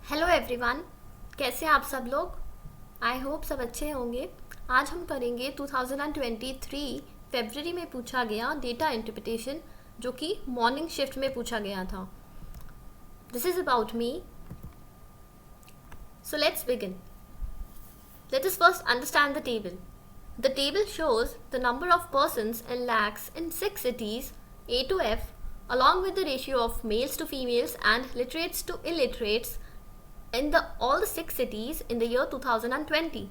Hello everyone, कैसे हैं आप सब लोग। आई होप सब अच्छे होंगे। आज हम करेंगे 2023 फरवरी में पूछा गया डेटा इंटरप्रिटेशन, जो कि मॉर्निंग शिफ्ट में पूछा गया था। This is about me, so let's begin. Let us first understand the table. The table shows the number of persons in lakhs in 6 cities A to F, along with the ratio of males to females and literates to illiterates in all the 6 cities in the year 2020.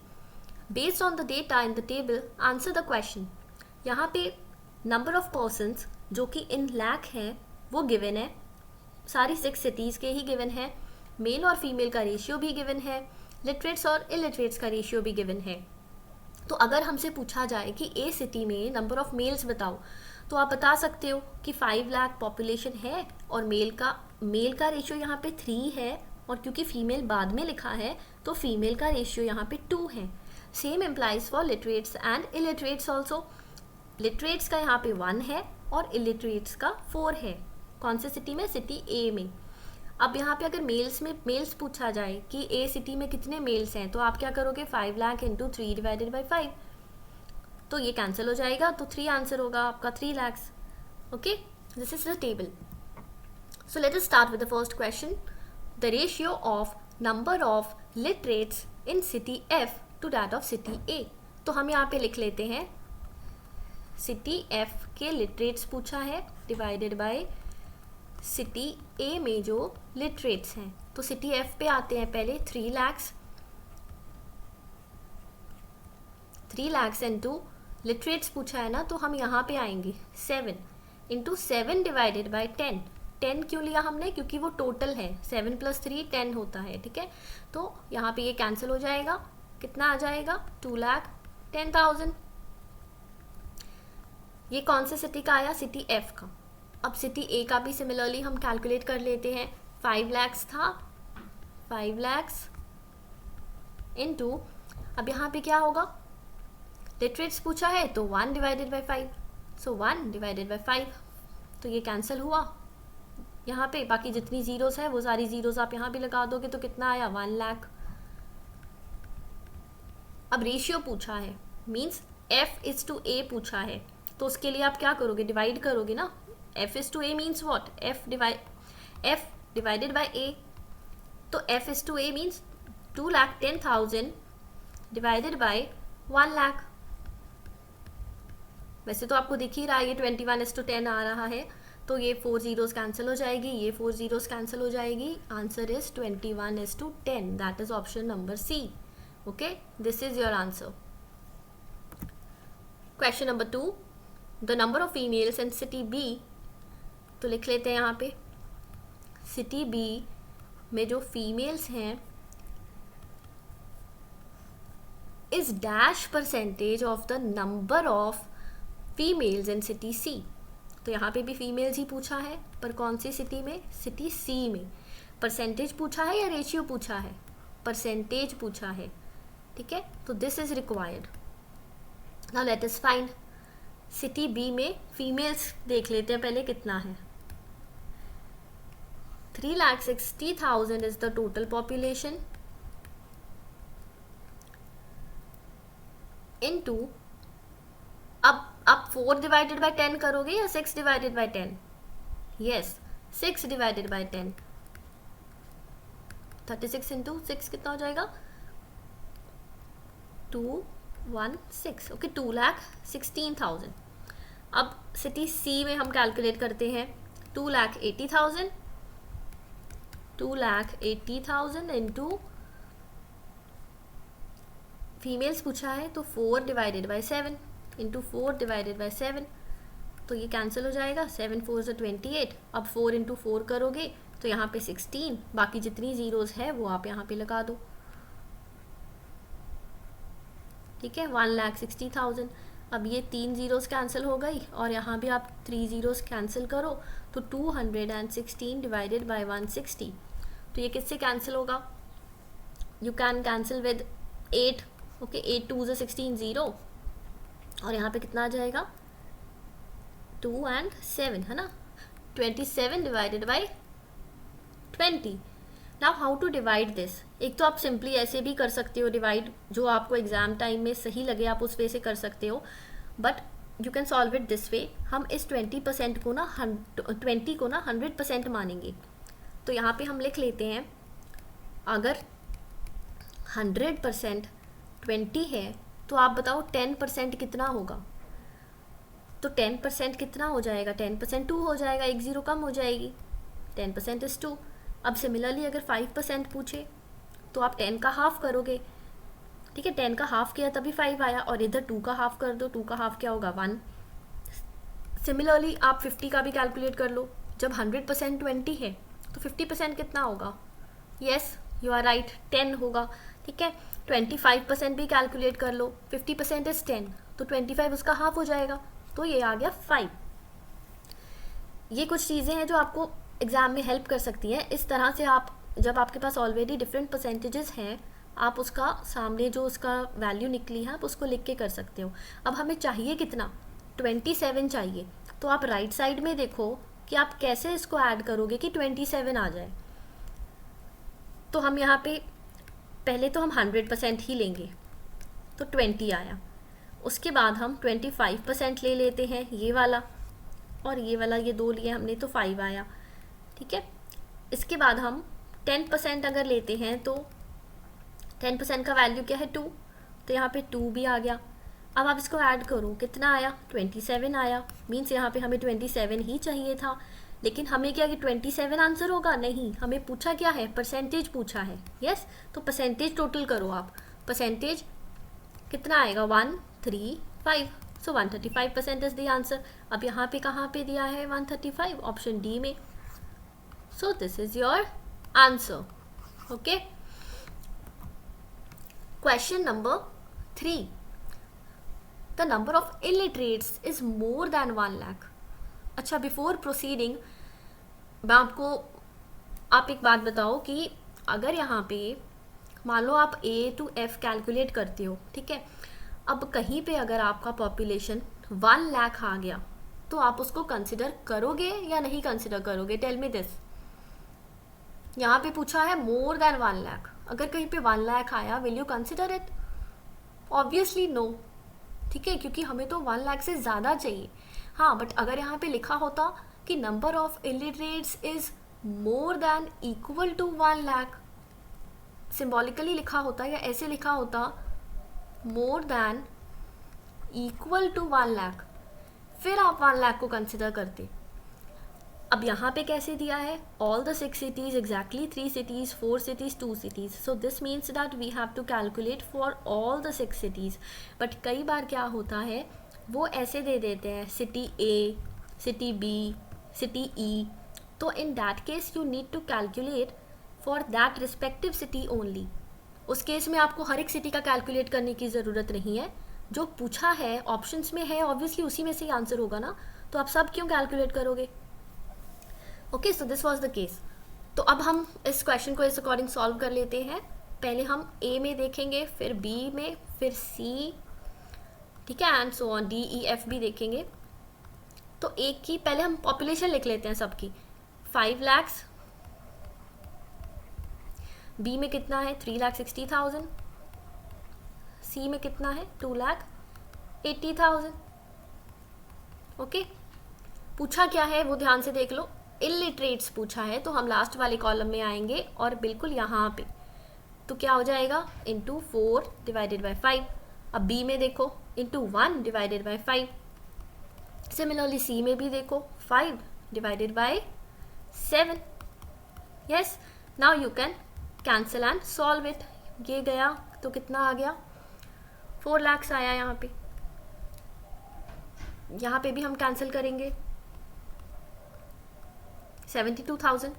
Based on the data in the table, answer the question. यहाँ पे number of persons जो कि in lakh है वो given है, सारी 6 cities के ही given है, मेल और फीमेल का रेशियो भी given है, लिटरेट्स और इलिटरेट्स का रेशियो भी given है. तो अगर हमसे पूछा जाए कि ए सिटी में नंबर ऑफ मेल्स बताओ, तो आप बता सकते हो कि 5 लाख पॉपुलेशन है और मेल का रेशियो यहाँ पे 3 है, और क्योंकि फीमेल बाद में लिखा है तो फीमेल का रेशियो यहाँ पे 2 है. Same employees for literates and illiterates also. Literates का यहाँ पे 1 है और इलिटरेट्स का 4 है. कौन से सिटी में? सिटी ए में. अब यहाँ पे अगर मेल्स पूछा जाए कि ए सिटी में कितने मेल्स हैं, तो आप क्या करोगे? 5 लाख इंटू 3 डिवाइडेड बाई 5, तो ये कैंसिल हो जाएगा, तो 3 आंसर होगा आपका 3 lakhs. Okay, this is the table. So let us start with the first question. The ratio of number of literates in city F to that of city A. तो हम यहाँ पे लिख लेते हैं सिटी एफ के लिटरेट्स पूछा है डिवाइडेड बाय सिटी ए में जो लिटरेट्स हैं. तो सिटी एफ पे आते हैं पहले 3 lakhs इंटू लिटरेट्स पूछा है ना, तो हम यहाँ पे आएंगे 7 इंटू 7 डिवाइडेड बाई 10. 10 क्यों लिया हमने? क्योंकि वो टोटल है, 7 + 3 10 होता है. ठीक है, तो यहाँ पे ये कैंसिल हो जाएगा. कितना आ जाएगा? 2,10,000. ये कौन से सिटी का आया? सिटी एफ का. अब सिटी ए का भी सिमिलरली हम कैलकुलेट कर लेते हैं. 5 lakhs था, 5 lakhs इंटू, अब यहाँ पे क्या होगा? लिटरेट्स पूछा है तो 1 divided by 5, so 1 divided by 5. तो ये कैंसिल हुआ यहाँ पे. बाकी जितनी जीरोस है वो सारी जीरोस आप यहाँ भी लगा दोगे, तो कितना आया? 1 लाख. अब रेशियो पूछा है, मीन्स एफ इज टू ए पूछा है, तो उसके लिए आप क्या करोगे? डिवाइड करोगे ना. F is to A means what? F divided by A. तो F is to A means 2,10,000 divided by 1 lakh. वैसे तो आपको दिख ही रहा है ये 21:10 आ रहा है, तो ये 4 zeros कैंसिल हो जाएगी, ये 4 zeros कैंसिल हो जाएगी. Answer is 21:10. That is option number C. Okay, this is your answer. Question number 2. The number of females in city B. तो लिख लेते हैं यहाँ पे सिटी बी में जो फीमेल्स हैं is dash percentage of the number of females in city C. तो यहाँ पे भी फीमेल्स ही पूछा है, पर कौन सी सिटी में? सिटी सी में. परसेंटेज पूछा है या रेशियो पूछा है? परसेंटेज पूछा है. ठीक है, तो this is required. Now let us find city B में फीमेल्स. देख लेते हैं पहले कितना है. 3,60,000 is the total population into, अब 4 डिवाइडेड बाई 10 करोगे या 6 divided by 10? Yes, 6 divided by 10. 36 into 6 कितना हो जाएगा? 216. ओके, 2,16,000. अब सिटी सी में हम कैलकुलेट करते हैं 2,80,000. 2,80,000 इंटू फीमेल्स पूछा है तो 4 divided by 7 into 4 divided by 7, तो ये कैंसिल हो जाएगा. 7 4 से 28. अब 4 इंटू 4 करोगे तो यहाँ पे 16. बाकी जितनी जीरोस है वो आप यहाँ पे लगा दो. ठीक है, 1,60,000. अब ये 3 जीरोस कैंसिल हो गई और यहाँ भी आप 3 जीरोस कैंसिल करो, तो 216 डिवाइडेड बाई 160. तो ये किससे कैंसिल होगा? You can cancel with 8. Okay, 8 2 से 16 0, और यहाँ पे कितना आ जाएगा? 2 and 7 है ना. 27 divided by 20. Now how to divide this. एक तो आप सिंपली ऐसे भी कर सकते हो डिवाइड, जो आपको एग्जाम टाइम में सही लगे आप उस वे से कर सकते हो, but you can solve it this way. हम इस 20% को ना 20 को ना 100% मानेंगे। तो यहाँ पे हम लिख लेते हैं, अगर 100% 20 है तो आप बताओ 10% कितना होगा। तो 10% कितना हो जाएगा, 10% 2 हो जाएगा, एक ज़ीरो कम हो जाएगी, 10% इज़ 2। अब सिमिलरली अगर 5% पूछे तो आप 10 का हाफ करोगे, ठीक है, 10 का हाफ किया तभी 5 आया, और इधर 2 का हाफ कर दो, 2 का हाफ क्या होगा 1। सिमिलरली आप 50 का भी कैलकुलेट कर लो, जब 100% 20 है तो 50% कितना होगा, यस यू आर राइट 10 होगा, ठीक है। 25% भी कैलकुलेट कर लो, 50% इज 10, तो 25 उसका हाफ हो जाएगा, तो ये आ गया 5। ये कुछ चीज़ें हैं जो आपको एग्ज़ाम में हेल्प कर सकती हैं। इस तरह से आप, जब आपके पास ऑलरेडी डिफरेंट परसेंटेजेस हैं, आप उसका सामने जो उसका वैल्यू निकली है आप उसको लिख के कर सकते हो। अब हमें चाहिए कितना, 27 चाहिए, तो आप राइट साइड में देखो कि आप कैसे इसको ऐड करोगे कि 27 आ जाए। तो हम यहाँ पे पहले तो हम 100% ही लेंगे, तो 20 आया। उसके बाद हम 25% ले लेते हैं, ये वाला और ये वाला, ये दो लिए हमने तो 5 आया, ठीक है। इसके बाद हम 10% अगर लेते हैं तो 10% का वैल्यू क्या है 2, तो यहाँ पे 2 भी आ गया। अब आप इसको ऐड करो, कितना आया 27 आया, मीन्स यहाँ पे हमें 27 ही चाहिए था, लेकिन हमें क्या कि 27 आंसर होगा, नहीं, हमें पूछा क्या है, परसेंटेज पूछा है, यस। तो परसेंटेज टोटल करो आप, परसेंटेज कितना आएगा 135, सो 135% इज द आंसर। अब यहाँ पे कहाँ पे दिया है 135, ऑप्शन डी में, so this is your answer, okay. Question number 3, the number of illiterates is more than 1 lakh. अच्छा, बिफोर प्रोसीडिंग मैं आपको, आप एक बात बताओ कि अगर यहाँ पे मान लो आप A to F कैलकुलेट करते हो, ठीक है, अब कहीं पे अगर आपका पॉपुलेशन 1 लाख आ गया तो आप उसको कंसिडर करोगे या नहीं कंसिडर करोगे, टेल मी दिस। यहाँ पे पूछा है मोर देन 1 लाख, अगर कहीं पे 1 लाख आया will you consider it, obviously no, ठीक है, क्योंकि हमें तो 1 लाख से ज़्यादा चाहिए। हाँ, बट अगर यहाँ पे लिखा होता कि number of illiterates is more than equal to 1 lakh, symbolically लिखा होता या ऐसे लिखा होता more than equal to 1 lakh, फिर आप 1 लाख को कंसिडर करते। अब यहाँ पे कैसे दिया है, all the 6 cities, exactly 3 cities, 4 cities, 2 cities, so this means that we have to calculate for all the 6 cities। But कई बार क्या होता है, वो ऐसे दे देते हैं city A, city B, city E, तो in that case you need to calculate for that respective city only. उस केस में आपको हर एक सिटी का कैलकुलेट करने की ज़रूरत नहीं है, जो पूछा है ऑप्शंस में है ऑब्वियसली उसी में से ही आंसर होगा ना, तो आप सब क्यों कैलकुलेट करोगे, okay. So this was the case. तो अब हम इस क्वेश्चन को इस अकॉर्डिंग सॉल्व कर लेते हैं। पहले हम ए में देखेंगे, फिर बी में, फिर सी, ठीक है, and so on, D E F भी देखेंगे। तो एक की पहले हम पॉपुलेशन लिख लेते हैं सबकी, 5 lakhs, बी में कितना है 3,60,000, सी में कितना है 2,80,000, ओके। पूछा क्या है वो ध्यान से देख लो, इलिटरेट्स पूछा है, तो हम लास्ट वाले कॉलम में आएंगे और बिल्कुल यहाँ पे, तो क्या हो जाएगा इंटू 4 डिवाइडेड बाई 5। अब बी में देखो into 1 divided by 5, similarly C में भी देखो 5 divided by 7, yes. Now you can cancel and solve it, ये गया तो कितना आ गया 4 lakhs आया। यहाँ पे भी हम कैंसिल करेंगे 72,000,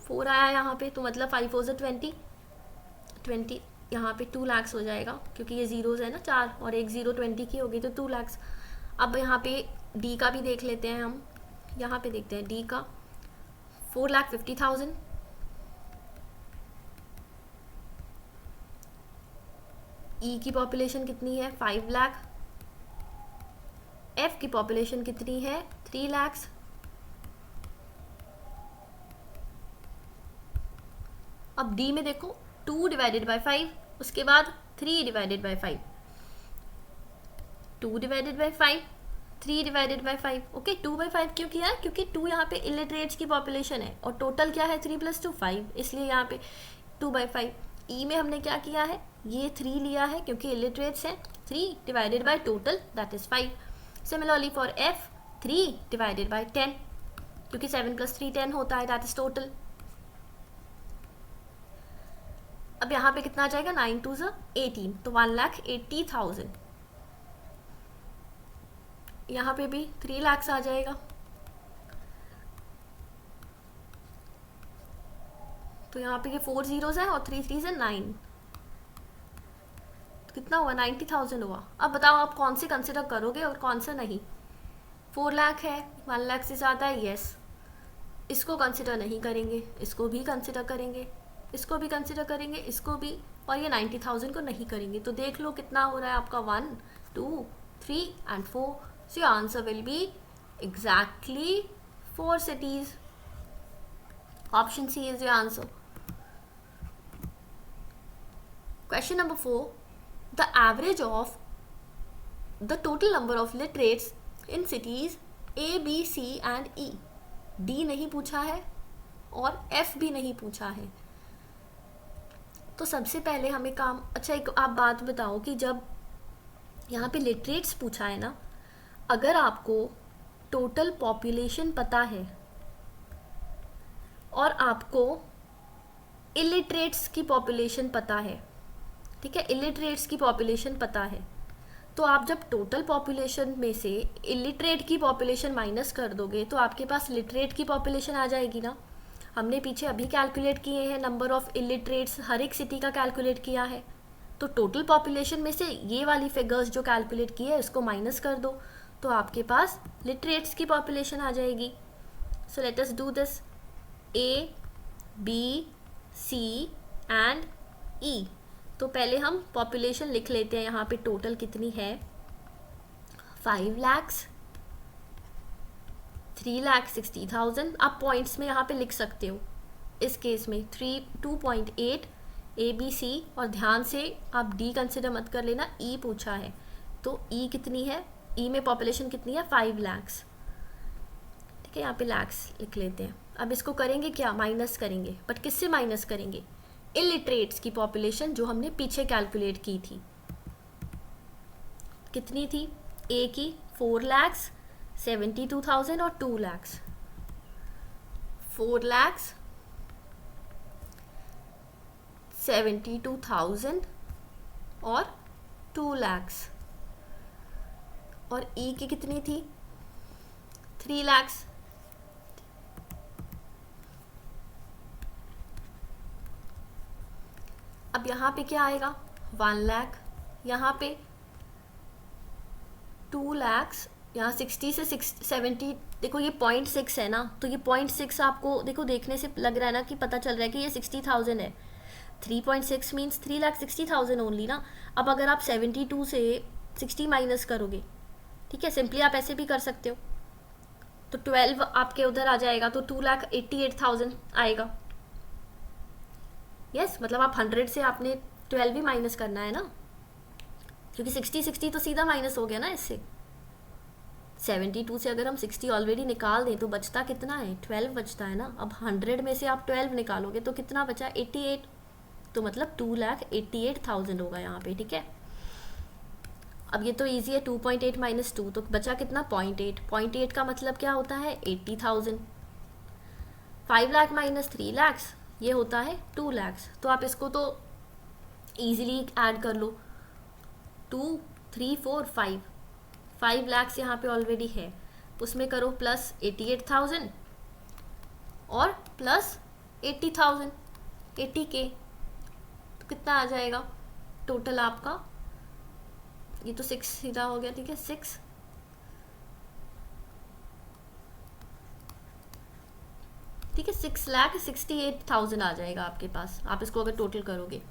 4 आया यहाँ पे, तो मतलब 5 4 20, 20 यहाँ पे 2 lakhs हो जाएगा, क्योंकि ये जीरोज है ना 4 और एक जीरो 20 की होगी तो 2 lakhs। अब यहाँ पे डी का भी देख लेते हैं हम, यहाँ पे देखते हैं डी का 4,50,000, ई की पॉपुलेशन कितनी है 5 लाख, एफ की पॉपुलेशन कितनी है 3 lakhs, अब डी में देखो 2 डिवाइडेड बाई 5, उसके बाद 3 divided by 5, 2 divided by 5, 3 divided by 5। Okay, 2/5 क्यों किया है? क्योंकि 2 यहाँ पे इलिटरेट्स की पॉपुलेशन है और टोटल क्या है 3 + 2 5, इसलिए यहाँ पे 2/5। ई में हमने क्या किया है, ये 3 लिया है क्योंकि इलिटरेट्स है, 3 divided by total that is 5। Similarly for F 3 divided by 10, क्योंकि 7 + 3 10 होता है, दैट इज टोटल। अब यहाँ पे कितना आ जाएगा, 9 2 18, तो 1,80,000। यहाँ पे भी 3 लाख आ जाएगा, तो यहाँ पे ये 4 zeros है और 3 3s है 9, तो कितना हुआ, 90,000 हुआ। अब बताओ आप कौन से कंसिडर करोगे और कौन सा नहीं। 4 लाख है, 1 लाख से ज़्यादा है, यस, इसको कंसिडर नहीं करेंगे, इसको भी कंसिडर करेंगे, इसको भी कंसिडर करेंगे, इसको भी, और ये 90,000 को नहीं करेंगे। तो देख लो कितना हो रहा है आपका, 1 2 3 and 4। So your answer will be exactly 4 cities. Option C is your answer. Question number 4. The average of the total number of literates in cities A, B, C and E. D नहीं पूछा है और F भी नहीं पूछा है। तो सबसे पहले हमें काम, अच्छा एक आप बात बताओ कि जब यहाँ पे लिटरेट्स पूछा है ना, अगर आपको टोटल पॉपुलेशन पता है और आपको इलिटरेट्स की पॉपुलेशन पता है, ठीक है, इलिटरेट्स की पॉपुलेशन पता है, तो आप जब टोटल पॉपुलेशन में से इलिटरेट की पॉपुलेशन माइनस कर दोगे तो आपके पास लिटरेट की पॉपुलेशन आ जाएगी ना। हमने पीछे अभी कैलकुलेट किए हैं, नंबर ऑफ इलिटरेट्स हर एक सिटी का कैलकुलेट किया है, तो टोटल पॉपुलेशन में से ये वाली फिगर्स जो कैलकुलेट की है इसको माइनस कर दो, तो आपके पास लिटरेट्स की पॉपुलेशन आ जाएगी। सो let us do this, A, B, C and E। तो पहले हम पॉपुलेशन लिख लेते हैं, यहाँ पे टोटल कितनी है, 5 lakhs, 3,60,000। आप पॉइंट्स में यहाँ पे लिख सकते हो, इस केस में 2.8 ABC, और ध्यान से आप D कंसिडर मत कर लेना, E पूछा है, तो E कितनी है, E में पॉपुलेशन कितनी है, 5 lakhs, ठीक है, यहाँ पे lakhs लिख लेते हैं। अब इसको करेंगे क्या, माइनस करेंगे, बट किससे माइनस करेंगे, इलिटरेट्स की पॉपुलेशन जो हमने पीछे कैलकुलेट की थी, कितनी थी, A की 4,72,000 और 2 lakhs, 4,72,000 और 2 lakhs, और E की कितनी थी, 3 lakhs। अब यहाँ पे क्या आएगा, 1 लाख, यहाँ पे 2 lakhs, यहाँ 60 से 70, देखो ये 0.6 है ना, तो ये 0.6 आपको देखो देखने से लग रहा है ना कि पता चल रहा है कि ये 60,000 है, 3.6 मीन्स 3,60,000 ओनली ना। अब अगर आप 72 से 60 माइनस करोगे, ठीक है, सिंपली आप ऐसे भी कर सकते हो, तो 12 आपके उधर आ जाएगा, तो 2,88,000 आएगा। यस, मतलब आप 100 से आपने 12 भी माइनस करना है ना, क्योंकि 60 तो सीधा माइनस हो गया ना इससे। 72 से अगर हम 60 ऑलरेडी निकाल दें तो बचता कितना है, 12 बचता है ना। अब 100 में से आप 12 निकालोगे तो कितना बचा, 88, तो मतलब 2,88,000 होगा यहाँ पे, ठीक है। अब ये तो इजी है, 2.8 - 2, तो बचा कितना, 0.8, 0.8 का मतलब क्या होता है, 80,000। 5 लाख माइनस 3 lakhs, ये होता है 2 lakhs। तो आप इसको तो ईजिली ऐड कर लो, 2 3 4 5 lakhs यहाँ पे ऑलरेडी है, उसमें करो प्लस 88,000 और प्लस 80,000, 80K, तो कितना आ जाएगा टोटल आपका, ये तो 6 सीधा हो गया, ठीक है, 6, ठीक है, 6,68,000 आ जाएगा आपके पास, आप इसको अगर टोटल करोगे।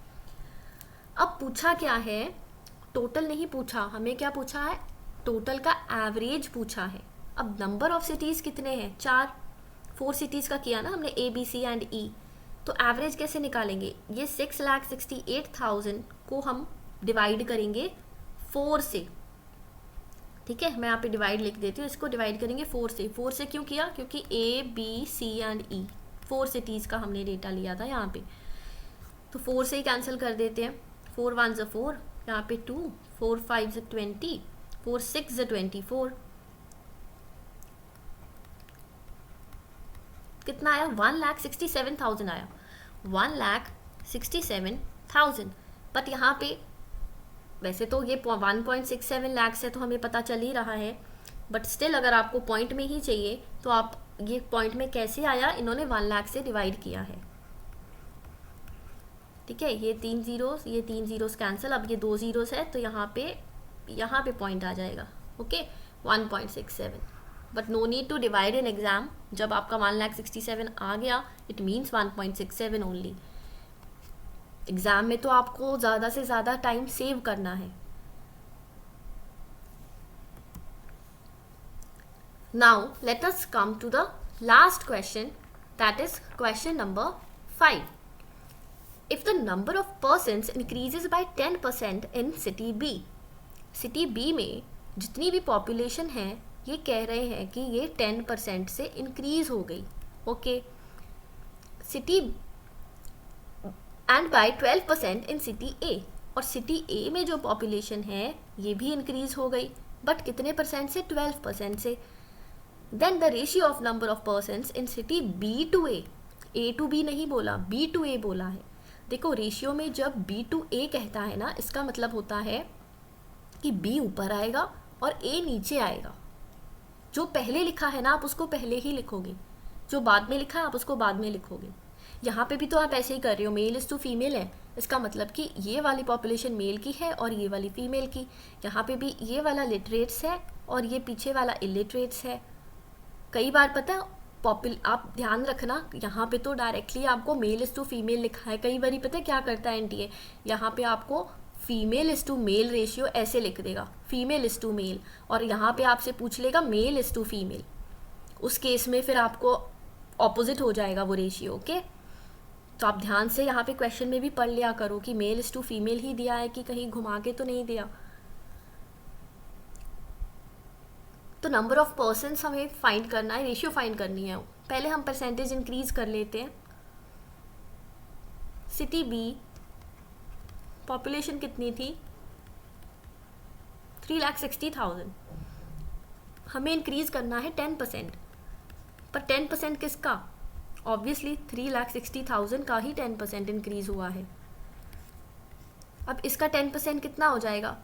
अब पूछा क्या है, टोटल नहीं पूछा, हमें क्या पूछा है, टोटल का एवरेज पूछा है। अब नंबर ऑफ सिटीज़ कितने हैं, 4 सिटीज़ का किया ना हमने, A, B, C and E, तो एवरेज कैसे निकालेंगे? ये 6,68,000 को हम डिवाइड करेंगे 4 से, ठीक है। मैं यहाँ पे डिवाइड लिख देती हूँ, इसको डिवाइड करेंगे 4 से। 4 से क्यों किया? क्योंकि A, B, C and E 4 cities का हमने डेटा लिया था यहाँ पे, तो 4 से ही कैंसिल कर देते हैं। 4 1 ज़ 4, यहाँ पे 2, 4 5 ज़ 20, 4 6 ज़ 24, कितना आया? 1,67,000 आया, 1,67,000। बट यहाँ पे वैसे तो ये 1.67 लाख है तो हमें पता चल ही रहा है, बट स्टिल अगर आपको पॉइंट में ही चाहिए तो आप ये पॉइंट में कैसे आया? इन्होंने 1 लाख से डिवाइड किया है, ठीक है। ये 3 ज़ीरोस, ये 3 ज़ीरोस कैंसिल, अब ये 2 ज़ीरोस है तो यहाँ पे पॉइंट आ जाएगा, okay 1.67। But no need to divide in exam, जब आपका 1,67,000 आ गया इट मीन्स 1.67 ओनली। एग्जाम में तो आपको ज़्यादा से ज़्यादा टाइम सेव करना है। Now let us come to the last question, that is question number 5. If the number of persons increases by 10% in city B, city B में जितनी भी पॉपुलेशन है ये कह रहे हैं कि ये 10% से इंक्रीज हो गई, okay. City and by 12% in city A, और सिटी A में जो पॉपुलेशन है ये भी इंक्रीज हो गई, बट कितने परसेंट से? 12% से। Then the ratio of number of persons in city B to A to B नहीं बोला, B to A बोला है। देखो रेशियो में जब B to A कहता है ना, इसका मतलब होता है कि B ऊपर आएगा और A नीचे आएगा। जो पहले लिखा है ना आप उसको पहले ही लिखोगे, जो बाद में लिखा है आप उसको बाद में लिखोगे। यहाँ पे भी तो आप ऐसे ही कर रहे हो, मेल इज टू फीमेल है, इसका मतलब कि ये वाली पॉपुलेशन मेल की है और ये वाली फीमेल की। यहाँ पे भी ये वाला लिटरेट्स है और ये पीछे वाला इलिटरेट्स है। कई बार पता है आप ध्यान रखना, यहाँ पे तो डायरेक्टली आपको मेल इज टू फीमेल लिखा है, कई बार पता है क्या करता है एनटीए, यहाँ पे आपको female is to male ratio ऐसे लिख देगा, फीमेल इज टू मेल, और यहाँ पे आपसे पूछ लेगा मेल इज टू फीमेल। उस केस में फिर आपको ऑपोजिट हो जाएगा वो रेशियो, ओके। तो आप ध्यान से यहाँ पे क्वेश्चन में भी पढ़ लिया करो कि मेल इज टू फीमेल ही दिया है कि कहीं घुमा के तो नहीं दिया। तो नंबर ऑफ पर्सन्स हमें फाइंड करना है, रेशियो फाइंड करनी है। पहले हम परसेंटेज इंक्रीज कर लेते हैं। सिटी बी पॉपुलेशन कितनी थी? 3,60,000। हमें इंक्रीज करना है 10%, पर 10% किसका? ऑब्वियसली 3,60,000 का ही 10% इंक्रीज हुआ है। अब इसका 10% कितना हो जाएगा?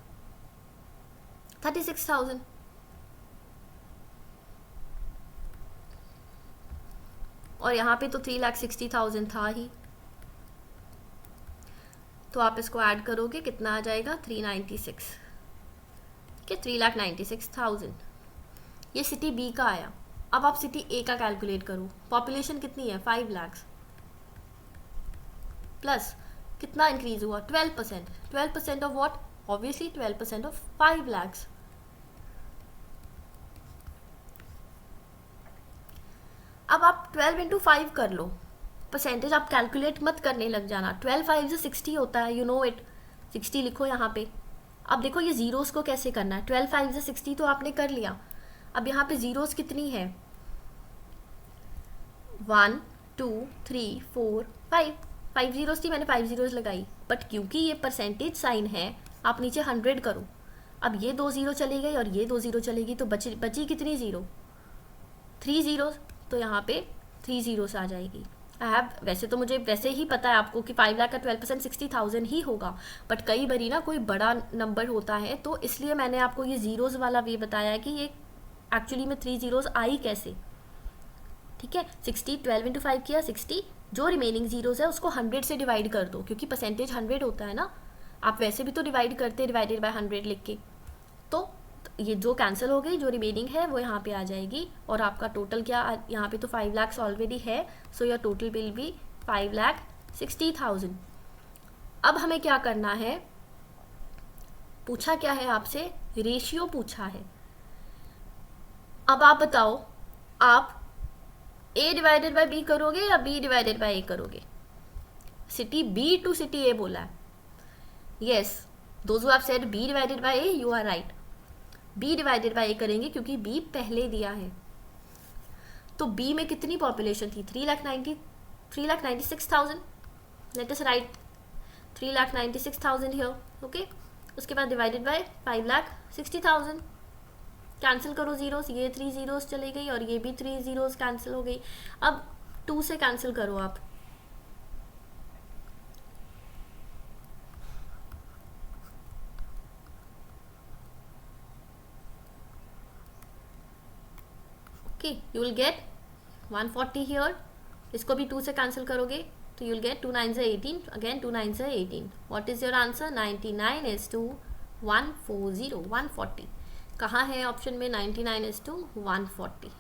36,000। और यहाँ पे तो 3,60,000 था ही, तो आप इसको ऐड करोगे कितना आ जाएगा? 396 के 3,96,000। ये सिटी बी का आया। अब आप सिटी ए का कैलकुलेट करो। पॉपुलेशन कितनी है? 5 लाख प्लस कितना इंक्रीज हुआ? 12%। 12% of what? Obviously 12% of 5 lakh. अब आप 12 इंटू 5 कर लो, परसेंटेज आप कैलकुलेट मत करने लग जाना। 12 5 60 होता है, यू नो इट। 60 लिखो यहाँ पे। अब देखो ये जीरोस को कैसे करना है। 12 5 60 तो आपने कर लिया। अब यहाँ पे जीरोस कितनी है? 1 2 3 4 5 5 जीरोस थी, मैंने 5 जीरोस लगाई, बट क्योंकि ये परसेंटेज साइन है आप नीचे 100 करो। अब ये 2 जीरो चली गई और ये 2 जीरो चलेगी, तो बची कितनी जीरो? 3 जीरोस। तो यहाँ पे 3 जीरोस आ जाएगी। वैसे तो मुझे वैसे ही पता है आपको कि 5 लाख का 12% 60,000 ही होगा, बट कई बारी ना कोई बड़ा नंबर होता है, तो इसलिए मैंने आपको ये जीरोस वाला वे बताया है कि ये एक्चुअली में 3 जीरोस आई कैसे। ठीक है, 60 12 इंटू 5 किया 60, जो रिमेनिंग जीरोस है उसको 100 से डिवाइड कर दो, क्योंकि परसेंटेज 100 होता है ना। आप वैसे भी तो डिवाइड करते डिवाइडेड बाय 100 लिख के, तो ये जो कैंसिल हो गई, जो रिमेनिंग है वो यहाँ पे आ जाएगी। और आपका टोटल क्या, यहाँ पे तो 5 लाख ऑलरेडी है, so your total will be 5,60,000। अब हमें क्या करना है? पूछा क्या है आपसे? रेशियो पूछा है। अब आप बताओ, आप A डिवाइडेड बाय B करोगे या B डिवाइडेड बाय A करोगे? City B to city A बोला है. Yes, those who have said B divided by A, you are right. B divided by A करेंगे क्योंकि बी पहले दिया है. तो बी में कितनी पॉपुलेशन थी? 3,96,000. Let us right 3,96,000 here. Okay, उसके बाद डिवाइडेड बाय 5,60,000. कैंसिल करो जीरोस, ये 3 जीरोस चली गई और ये भी 3 जीरोस कैंसिल हो गई. अब 2 से कैंसिल करो आप. Okay, you will get 140 here. इसको भी 2 से कैंसिल करोगे तो you will get 2 9 18. Again 2 9 18. What is your answer? 99:140, 140. कहाँ है ऑप्शन में 99:140?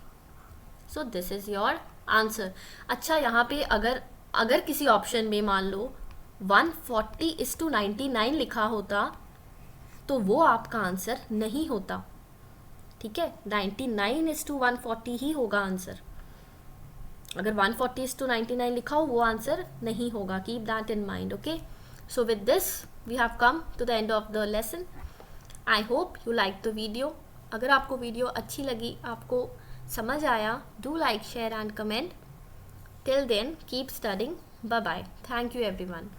सो दिस इज योर आंसर. अच्छा, यहाँ पे अगर किसी ऑप्शन में मान लो 140:99 लिखा होता तो वो आपका आंसर नहीं होता. ठीक है, 99:140 ही होगा आंसर. अगर 140:99 लिखा हो वो आंसर नहीं होगा. Keep that in mind. Okay, so with this we have come to the end of the lesson. I hope you like the video. अगर आपको वीडियो अच्छी लगी, आपको समझ आया, do like, share and comment. Till then keep studying. Bye bye. Thank you everyone.